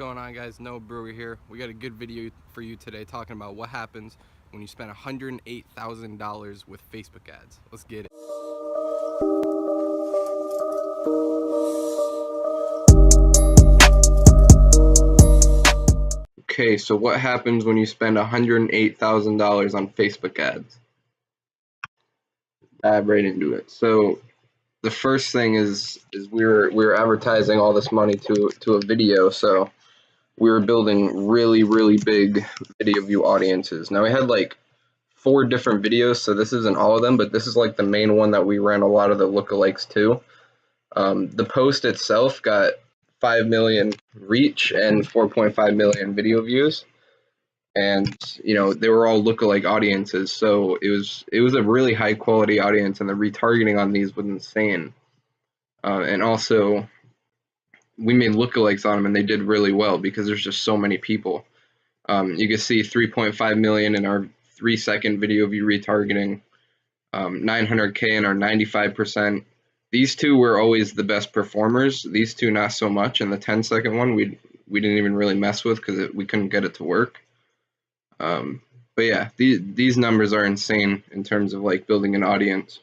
going on, guys? Noah Brewer here. We got a good video for you today talking about what happens when you spend $108,000 with Facebook ads. Let's get it. Okay, so what happens when you spend $108,000 on Facebook ads? Dive right into it. So the first thing is we were advertising all this money to a video, so we were building really big video view audiences. Now we had like 4 different videos, so this isn't all of them, but this is like the main one that we ran a lot of the lookalikes to. The post itself got 5 million reach and 4.5 million video views, and they were all lookalike audiences, so it was a really high quality audience, and the retargeting on these was insane. And also we made lookalikes on them, and they did really well because there's just so many people. You can see 3.5 million in our 3-second video view retargeting, 900K in our 95%. These two were always the best performers. These two not so much, and the 10-second one we didn't even really mess with because we couldn't get it to work. But yeah, these numbers are insane in terms of like building an audience.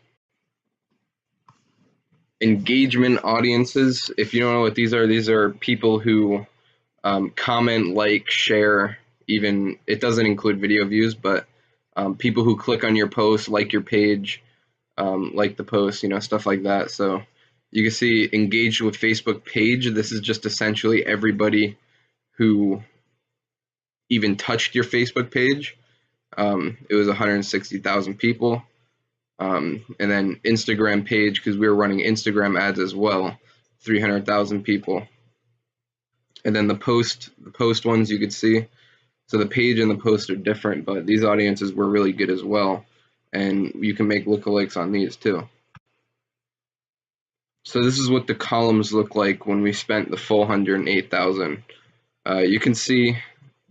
Engagement audiences, if you don't know what these are people who comment, like, share, even it doesn't include video views, but people who click on your post, like your page, like the post, stuff like that. So you can see engaged with Facebook page. This is just essentially everybody who even touched your Facebook page. It was 160,000 people. And then Instagram page, because we were running Instagram ads as well, 300,000 people. And then the post ones you could see. So the page and the post are different, but these audiences were really good as well. And you can make lookalikes on these too. So this is what the columns look like when we spent the full 108,000. You can see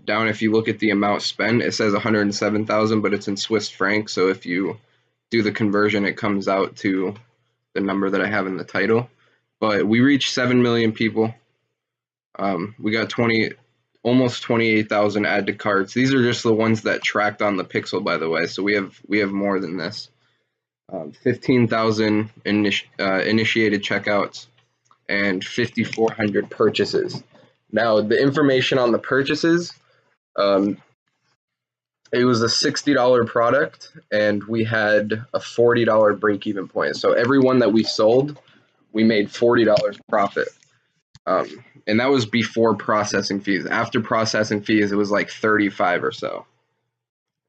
down, if you look at the amount spent, it says 107,000, but it's in Swiss francs. So if you do the conversion, it comes out to the number that I have in the title. But we reached 7 million people. We got almost 28,000 add to carts. These are just the ones that tracked on the pixel, by the way. So we have more than this. 15,000 initiated checkouts and 5,400 purchases. Now the information on the purchases, it was a $60 product, and we had a $40 break-even point. So every one that we sold, we made $40 profit. And that was before processing fees. After processing fees, it was like 35 or so.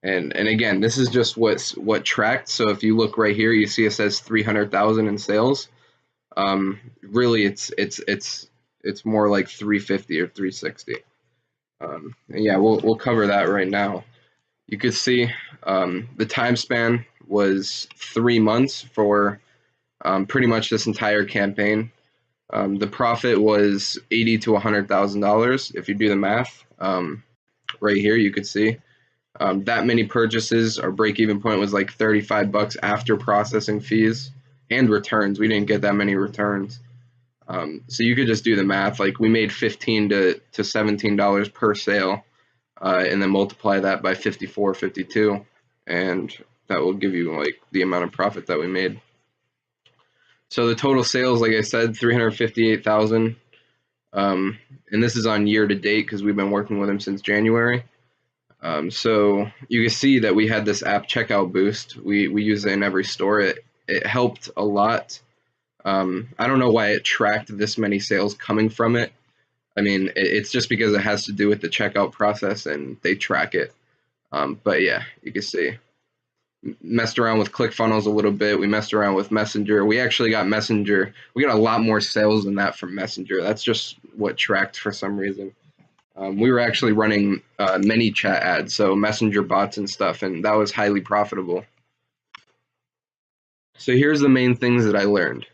And again, this is just what tracked. So if you look right here, you see it says 300,000 in sales. Really, it's more like 350 or 360. And yeah, we'll cover that right now. You could see the time span was 3 months for pretty much this entire campaign. The profit was $80,000 to $100,000 if you do the math. Right here you could see that many purchases. Our break-even point was like $35 after processing fees and returns. We didn't get that many returns. So you could just do the math. Like, we made $15 to $17 per sale. And then multiply that by 54, 52, and that will give you like the amount of profit that we made. So the total sales, like I said, 358,000, and this is on year to date because we've been working with them since January. So you can see that we had this app checkout boost. We use it in every store. It helped a lot. I don't know why it tracked this many sales coming from it. I mean, it's just because it has to do with the checkout process, and they track it. But yeah, you can see. Messed around with ClickFunnels a little bit. We messed around with Messenger. We actually got Messenger. We got a lot more sales than that from Messenger. That's just what tracked for some reason. We were actually running ManyChat ads, so Messenger bots and stuff, and that was highly profitable. So here's the main things that I learned.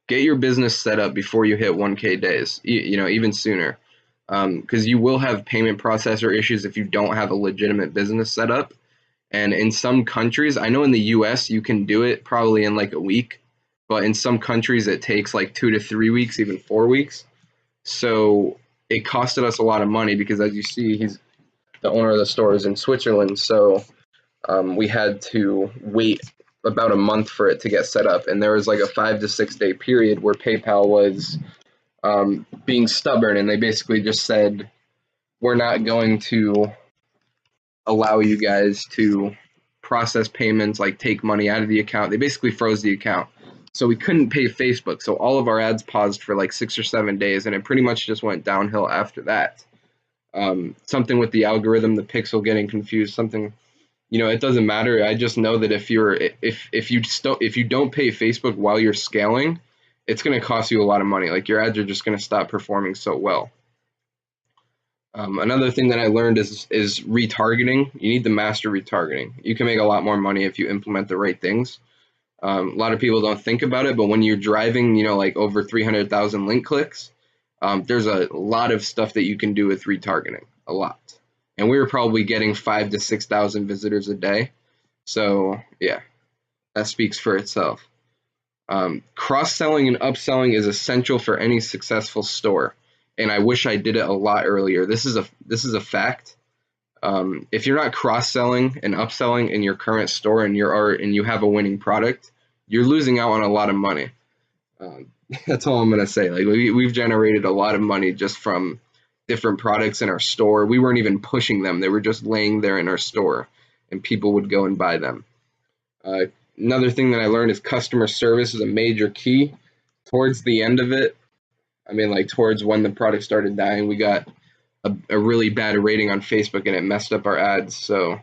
Get your business set up before you hit 1K days, even sooner, because you will have payment processor issues if you don't have a legitimate business set up. And in some countries, I know in the US you can do it probably in like a week, but in some countries it takes like 2 to 3 weeks, even 4 weeks. So it costed us a lot of money because, as you see, he's the owner of the store is in Switzerland, so we had to wait about a month for it to get set up, and there was like a 5 to 6 day period where PayPal was being stubborn, and they basically just said, we're not going to allow you guys to process payments, like take money out of the account. They basically froze the account. So we couldn't pay Facebook. So all of our ads paused for like 6 or 7 days, and it pretty much just went downhill after that. Something with the algorithm, the pixel getting confused, something, it doesn't matter. I just know that if you don't pay Facebook while you're scaling, it's going to cost you a lot of money. Like, your ads are just going to stop performing so well. Another thing that I learned is retargeting. You need to master retargeting. You can make a lot more money if you implement the right things. A lot of people don't think about it, but when you're driving, like over 300,000 link clicks, there's a lot of stuff that you can do with retargeting, a lot. And we were probably getting 5,000 to 6,000 visitors a day. So yeah, that speaks for itself. Cross-selling and upselling is essential for any successful store. And I wish I did it a lot earlier. This is a fact. If you're not cross-selling and upselling in your current store and you have a winning product, you're losing out on a lot of money. That's all I'm gonna say. Like, we've generated a lot of money just from different products in our store. We weren't even pushing them; they were just laying there in our store, and people would go and buy them. Another thing that I learned is customer service is a major key. Towards the end of it, like towards when the product started dying, we got a really bad rating on Facebook, and it messed up our ads. So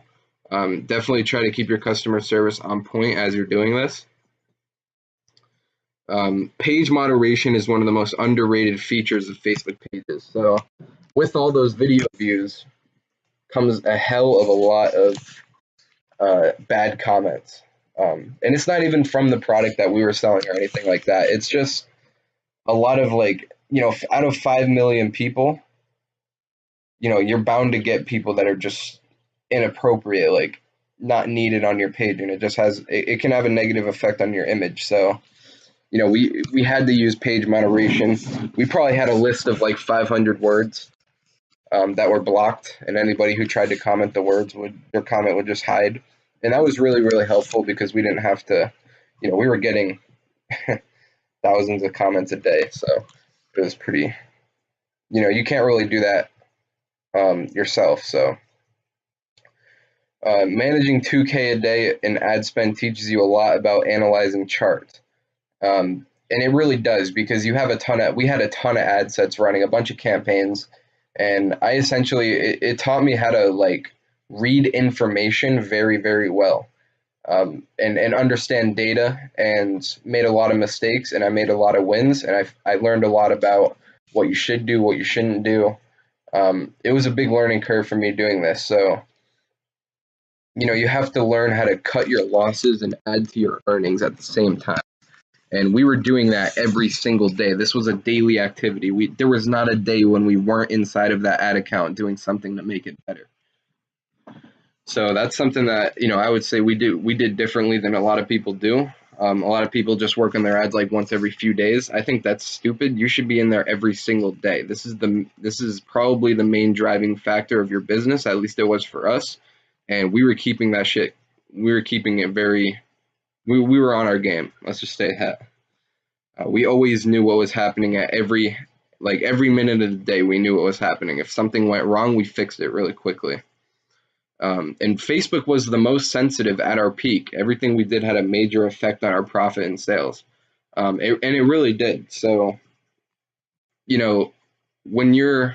definitely try to keep your customer service on point as you're doing this. Page moderation is one of the most underrated features of Facebook pages. So with all those video views comes a hell of a lot of bad comments. And it's not even from the product that we were selling or anything like that. It's just a lot of, like, out of 5 million people, you're bound to get people that are just inappropriate, like not needed on your page, and it can have a negative effect on your image. So, we had to use page moderation. We probably had a list of like 500 words that were blocked, and anybody who tried to comment their comment would just hide. And that was really, really helpful because we didn't have to, we were getting thousands of comments a day. So it was pretty, you can't really do that yourself. So managing 2K a day in ad spend teaches you a lot about analyzing charts. And it really does, because we had a ton of ad sets running, a bunch of campaigns, and I essentially, it taught me how to like read information very, very well, and understand data, and made a lot of mistakes, and I made a lot of wins, and I learned a lot about what you should do, what you shouldn't do. It was a big learning curve for me doing this. So, you have to learn how to cut your losses and add to your earnings at the same time. And we were doing that every single day. This was a daily activity. There was not a day when we weren't inside of that ad account doing something to make it better. So that's something that, I would say we did differently than a lot of people do. A lot of people just work on their ads like once every few days. I think that's stupid. You should be in there every single day. This is probably the main driving factor of your business. At least it was for us. And we were keeping that shit. We were keeping it very. We were on our game. Let's just say that. We always knew what was happening at every minute of the day. We knew what was happening. If something went wrong, we fixed it really quickly. And Facebook was the most sensitive at our peak. Everything we did had a major effect on our profit and sales. And it really did. So, when you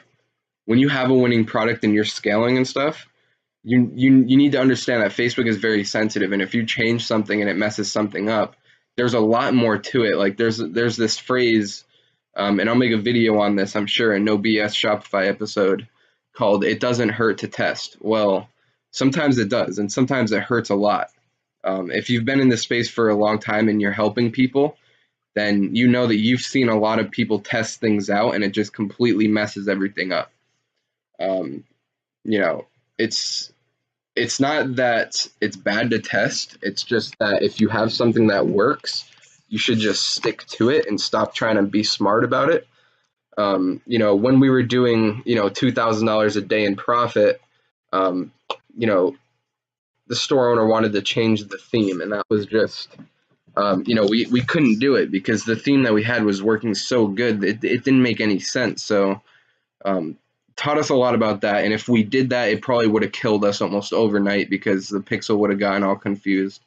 have a winning product and you're scaling and stuff, you need to understand that Facebook is very sensitive, and if you change something and it messes something up, there's a lot more to it. Like, there's this phrase, and I'll make a video on this, I'm sure, a No BS Shopify episode called "It Doesn't Hurt to Test." Well, sometimes it does, and sometimes it hurts a lot. If you've been in this space for a long time and you're helping people, then you know that you've seen a lot of people test things out and it just completely messes everything up. It's not that it's bad to test. It's just that if you have something that works, you should just stick to it and stop trying to be smart about it. When we were doing, $2,000 a day in profit, um, you know, the store owner wanted to change the theme, and that was just, we couldn't do it because the theme that we had was working so good, it didn't make any sense. So, taught us a lot about that. And if we did that, it probably would have killed us almost overnight because the pixel would have gotten all confused.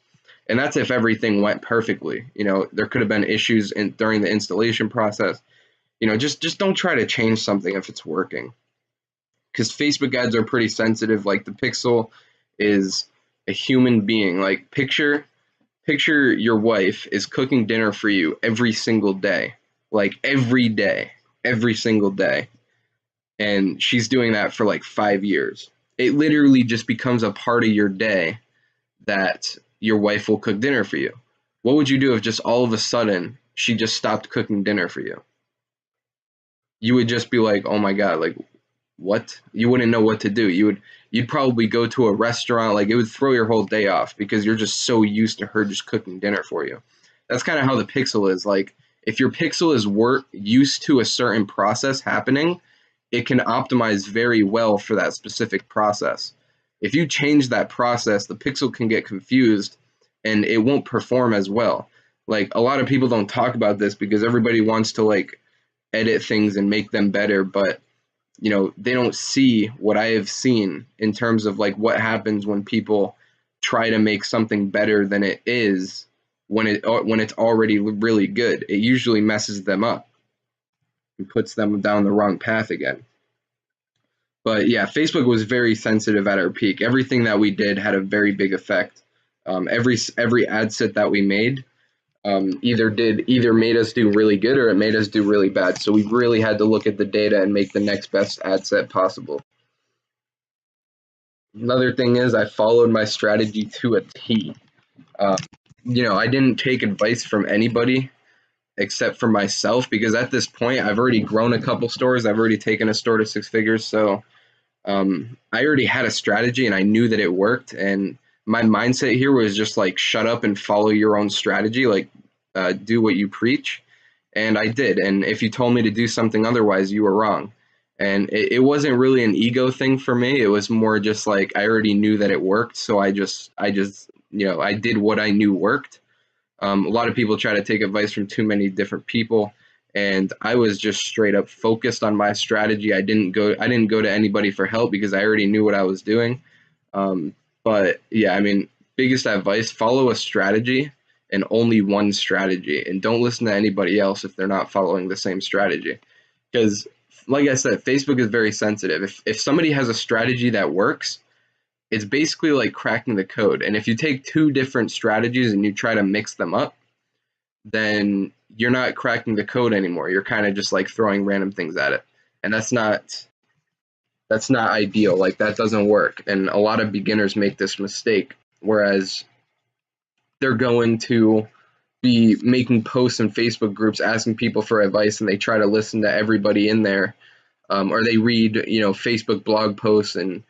And that's if everything went perfectly. There could have been issues during the installation process. Just don't try to change something if it's working, because Facebook ads are pretty sensitive. Like, the pixel is a human being. Like, picture your wife is cooking dinner for you every single day, like every single day, and she's doing that for like 5 years. It literally just becomes a part of your day that your wife will cook dinner for you. What would you do if just all of a sudden she just stopped cooking dinner for you? You would just be like, oh my God, like, what? You wouldn't know what to do. You'd probably go to a restaurant. Like, it would throw your whole day off because you're just so used to her just cooking dinner for you. That's kind of how the pixel is. Like, if your pixel is used to a certain process happening, it can optimize very well for that specific process. If you change that process, the pixel can get confused and it won't perform as well. Like, a lot of people don't talk about this because everybody wants to like edit things and make them better, but they don't see what I have seen in terms of like what happens when people try to make something better than it is when it's already really good. It usually messes them up and puts them down the wrong path again. But yeah, Facebook was very sensitive at our peak. Everything that we did had a very big effect. Every ad set that we made either made us do really good or it made us do really bad. So we really had to look at the data and make the next best ad set possible. Another thing is I followed my strategy to a T. I didn't take advice from anybody except for myself, because at this point I've already grown a couple stores. I've already taken a store to 6 figures. So I already had a strategy and I knew that it worked. And my mindset here was just like, shut up and follow your own strategy. Like, do what you preach. And I did. And if you told me to do something otherwise, you were wrong. And it wasn't really an ego thing for me. It was more just like, I already knew that it worked. So I did what I knew worked. A lot of people try to take advice from too many different people. And I was just straight up focused on my strategy. I didn't go to anybody for help because I already knew what I was doing. But yeah, biggest advice, follow a strategy and only one strategy, and don't listen to anybody else if they're not following the same strategy. Because like I said, Facebook is very sensitive. If somebody has a strategy that works, it's basically like cracking the code. And if you take 2 different strategies and you try to mix them up, then you're not cracking the code anymore. You're kind of just like throwing random things at it. And that's not ideal. Like, that doesn't work. And a lot of beginners make this mistake, whereas they're going to be making posts in Facebook groups asking people for advice, and they try to listen to everybody in there, or they read Facebook blog posts and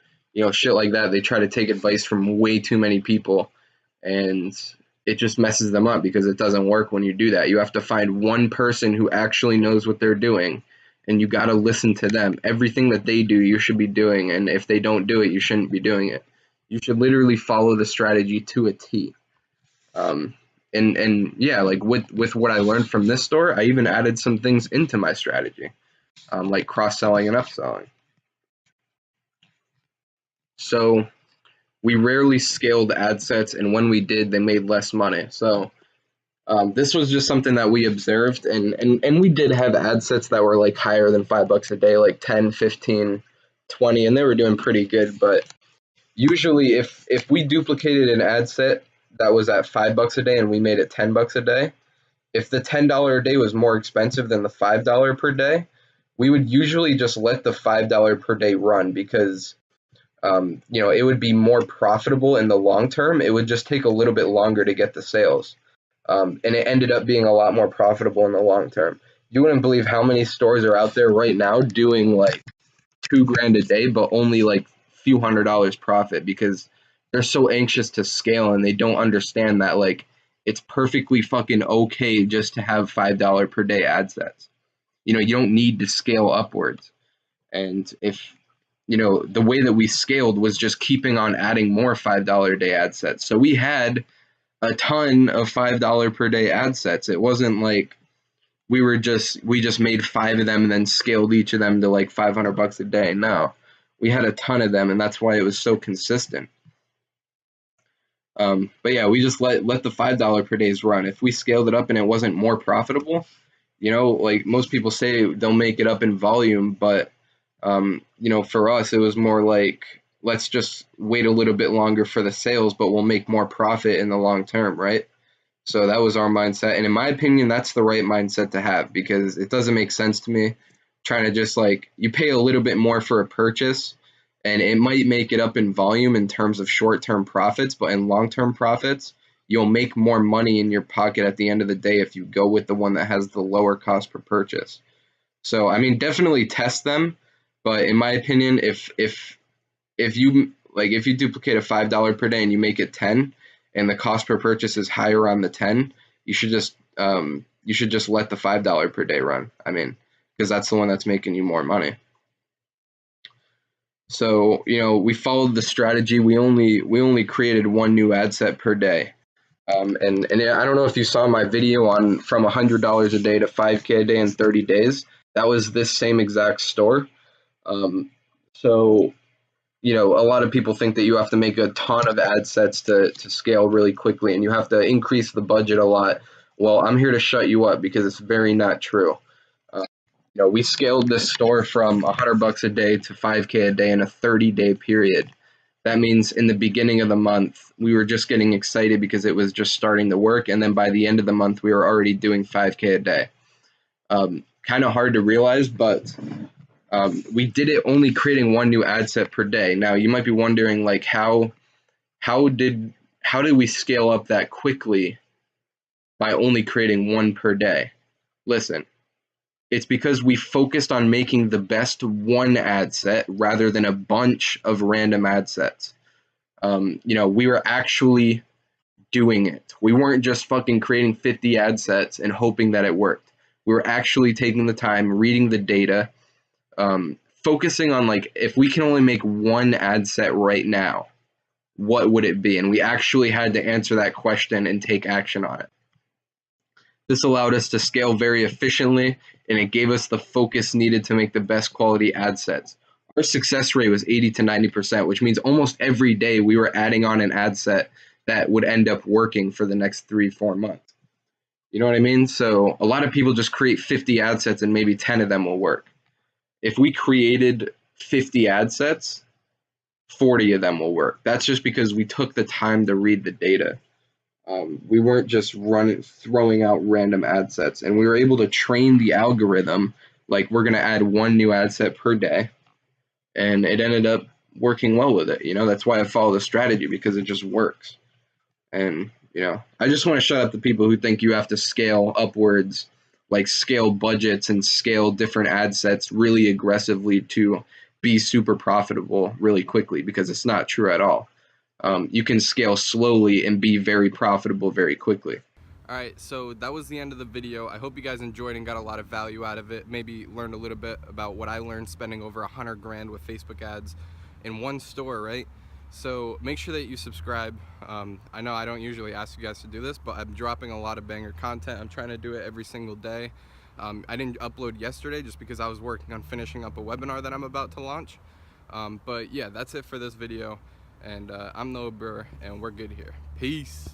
shit like that. They try to take advice from way too many people, and it just messes them up because it doesn't work when you do that. You have to find one person who actually knows what they're doing, and you got to listen to them. Everything that they do, you should be doing, and if they don't do it, you shouldn't be doing it. You should literally follow the strategy to a T. And yeah, like with what I learned from this store, I even added some things into my strategy, like cross-selling and upselling. So we rarely scaled ad sets, and when we did, they made less money. So this was just something that we observed, and we did have ad sets that were like higher than $5 a day, like 10, 15, 20, and they were doing pretty good. But usually if we duplicated an ad set that was at $5 a day and we made it $10 a day, if the $10 a day was more expensive than the $5 per day, we would usually just let the $5 per day run because it would be more profitable in the long term. It would just take a little bit longer to get the sales. And it ended up being a lot more profitable in the long term. You wouldn't believe how many stores are out there right now doing like $2,000 a day, but only like few $100 profit because they're so anxious to scale and they don't understand that like it's perfectly fucking okay just to have $5 per day ad sets. you don't need to scale upwards. And if, the way that we scaled was just keeping on adding more $5 a day ad sets. So we had a ton of $5 per day ad sets. It wasn't like we just made 5 of them and then scaled each of them to like $500 a day. No, we had a ton of them, and that's why it was so consistent. But yeah, we just let the $5 per days run. If we scaled it up and it wasn't more profitable, like most people say they'll make it up in volume, but for us, it was more like, let's just wait a little bit longer for the sales, but we'll make more profit in the long term, right? So that was our mindset. And in my opinion, that's the right mindset to have, because it doesn't make sense to me trying to just like, you pay a little bit more for a purchase and it might make it up in volume in terms of short-term profits, but in long-term profits, you'll make more money in your pocket at the end of the day if you go with the one that has the lower cost per purchase. So, I mean, definitely test them. But in my opinion, if you duplicate a $5 per day and you make it 10 and the cost per purchase is higher on the 10, you should just let the $5 per day run. I mean, because that's the one that's making you more money. So, we followed the strategy. We only created one new ad set per day. And I don't know if you saw my video on from $100 a day to 5K a day in 30 days. That was this same exact store. So, a lot of people think that you have to make a ton of ad sets to scale really quickly, and you have to increase the budget a lot. Well, I'm here to shut you up, because it's very not true. We scaled this store from $100 a day to 5K a day in a 30-day period. That means in the beginning of the month, we were just getting excited because it was just starting to work. And then by the end of the month, we were already doing 5K a day. Kind of hard to realize, but we did it only creating one new ad set per day. Now, you might be wondering, like, how did we scale up that quickly by only creating one per day? Listen. It's because we focused on making the best one ad set rather than a bunch of random ad sets. We were actually doing it. We weren't just fucking creating 50 ad sets and hoping that it worked. We were actually taking the time, reading the data, focusing on, like, if we can only make one ad set right now, what would it be? And we actually had to answer that question and take action on it. This allowed us to scale very efficiently, and it gave us the focus needed to make the best quality ad sets. Our success rate was 80 to 90%, which means almost every day we were adding on an ad set that would end up working for the next 3-4 months. You know what I mean? So a lot of people just create 50 ad sets and maybe 10 of them will work. If we created 50 ad sets, 40 of them will work. That's just because we took the time to read the data. We weren't just throwing out random ad sets, and we were able to train the algorithm like we're going to add one new ad set per day, and it ended up working well with it. That's why I follow the strategy, because it just works. And I just want to shut up the people who think you have to scale upwards, like scale budgets and scale different ad sets really aggressively to be super profitable really quickly, because it's not true at all. You can scale slowly and be very profitable very quickly. Alright, so that was the end of the video. I hope you guys enjoyed and got a lot of value out of it. Maybe learned a little bit about what I learned spending over $100 grand with Facebook ads in one store, right? So make sure that you subscribe. I know I don't usually ask you guys to do this, but I'm dropping a lot of banger content. I'm trying to do it every single day. I didn't upload yesterday just because I was working on finishing up a webinar that I'm about to launch. But yeah, that's it for this video. And I'm Noah Burr, and we're good here. Peace.